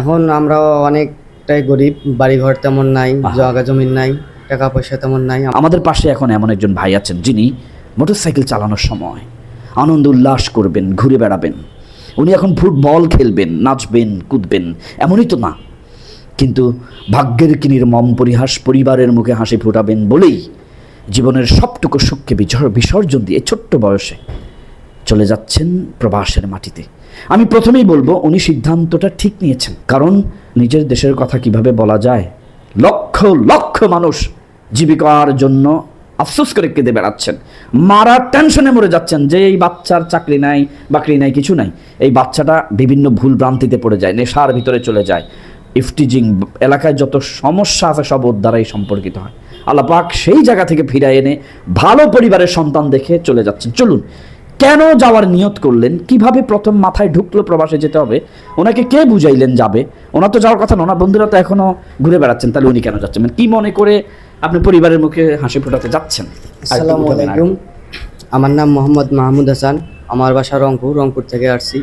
এখন আমরা অনেকটাই গরিব, বাড়িঘর তেমন নাই, জায়গা জমিন নাই, টাকা পয়সা তেমন নাই। আমাদের পাশে এখন এমন একজন ভাই আছেন যিনি মোটরসাইকেল চালানোর সময় আনন্দ উল্লাস করবেন, ঘুরে বেড়াবেন। উনি এখন ফুটবল খেলবেন, নাচবেন, কুদবেন, এমনই তো না, কিন্তু ভাগ্যের কি নির্মম পরিহাস, পরিবারের মুখে হাসি ফোটাবেন বলেই জীবনের সবটুকু সুখকে বিসর্জন দিয়ে ছোট্ট বয়সে চলে যাচ্ছেন প্রবাসের মাটিতে। আমি প্রথমেই বলবো উনি সিদ্ধান্তটা ঠিক নিয়েছেন, কারণ নিজের দেশের কথা কিভাবে বলা যায়, লক্ষ লক্ষ মানুষ জীবিকার জন্য আফসোস করে কেঁদে বেড়াচ্ছেন, মারার টেনশনে মরে যাচ্ছেন যে এই বাচ্চার চাকরি নাই, বাকরি নাই, কিছু নাই। এই বাচ্চাটা বিভিন্ন ভুল ভ্রান্তিতে পড়ে যায়, নেশার ভিতরে চলে যায়, ইফটিজিং, এলাকায় যত সমস্যা আছে সব ওর দ্বারাই সম্পর্কিত হয়। আল্লাহ পাক সেই জায়গা থেকে ফিরিয়ে এনে ভালো পরিবারের সন্তান দেখে চলে যাচ্ছেন। চলুন, কেন যাওয়ার নিয়ত করলেন, কিভাবে প্রথম মাথায় ঢুকলো প্রবাসে যেতে হবে, ওনাকে কে বুঝাইলেন যাবে? ওনার তো যাওয়ার কথা না, ওনার বন্ধুরা তো এখনো ঘুরে বেড়াচ্ছেন, তাহলে উনি কেন যাচ্ছেন? মানে কি মনে করে আপনি পরিবারের মুখে হাসি ফোটাতে যাচ্ছেন? আসসালামু আলাইকুম, আমার নাম মোহাম্মদ মাহমুদ হাসান, আমার বাসা রংপুর থেকে আসছি।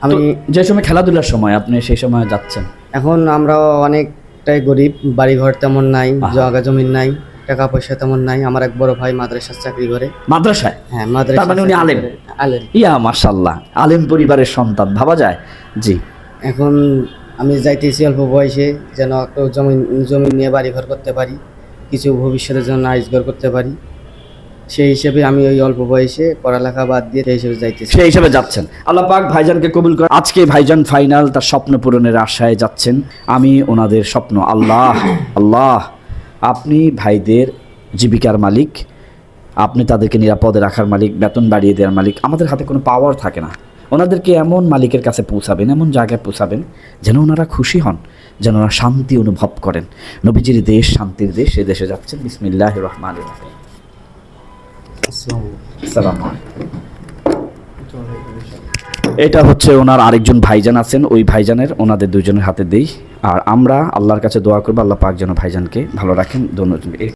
আমি যে সময় খেলাধুলার সময় আপনি সেই সময় যাচ্ছেন। এখন আমরা অনেকটাই গরিব, বাড়িঘর তেমন নাই, জায়গা জমিন নাই, টাকা পয়সা তেমন নাই। আমার এক বড় ভাই মাদ্রাসার চাকরি করে। মাদ্রাসায়? হ্যাঁ, তার মানে উনি আলেম? আলেম। ইয়া মাশাআল্লাহ, আলেম পরিবারের সন্তান, ভাবা যায়। জি, এখন আমি যাইতেছি অল্প বয়সে, যেন একটু জমি নিয়ে বাড়িঘর করতে পারি, কিছু ভবিষ্যতের জন্য আইসঘর করতে পারি। সেই হিসেবে আমি ওই অল্প বয়সে পড়ালেখা বাদ দিয়ে সেই হিসেবে যাইতেছি। সেই হিসেবে যাচ্ছেন। আল্লাহ পাক ভাইজানকে কবুল করে। আজকে ভাইজান ফাইনাল তার স্বপ্ন পূরণের আশায় যাচ্ছেন। আমি ওনাদের স্বপ্ন, আল্লাহ আপনি ভাইদের জীবিকার মালিক, আপনি তাদেরকে নিরাপদে রাখার মালিক, বেতন বাড়িয়ে দেওয়ার মালিক। আমাদের হাতে কোনো পাওয়ার থাকে না, ওনাদেরকে এমন মালিকের কাছে পৌঁছাবেন, এমন জায়গায় পৌঁছাবেন যেন ওনারা খুশি হন, যেন ওনারা শান্তি অনুভব করেন। নবীজির দেশ শান্তির দেশ, সে দেশে যাচ্ছেন। বিসমিল্লাহির রহমানির রহিম। আসসালামু আলাইকুম। এটা হচ্ছে ওনার আরেকজন ভাইজান আছেন, ওই ভাইজানের, ওনাদের দুজনের হাতে দেই। আর আমরা আল্লাহর কাছে দোয়া করবো আল্লাহ পাক যেন ভাইজানকে ভালো রাখেন।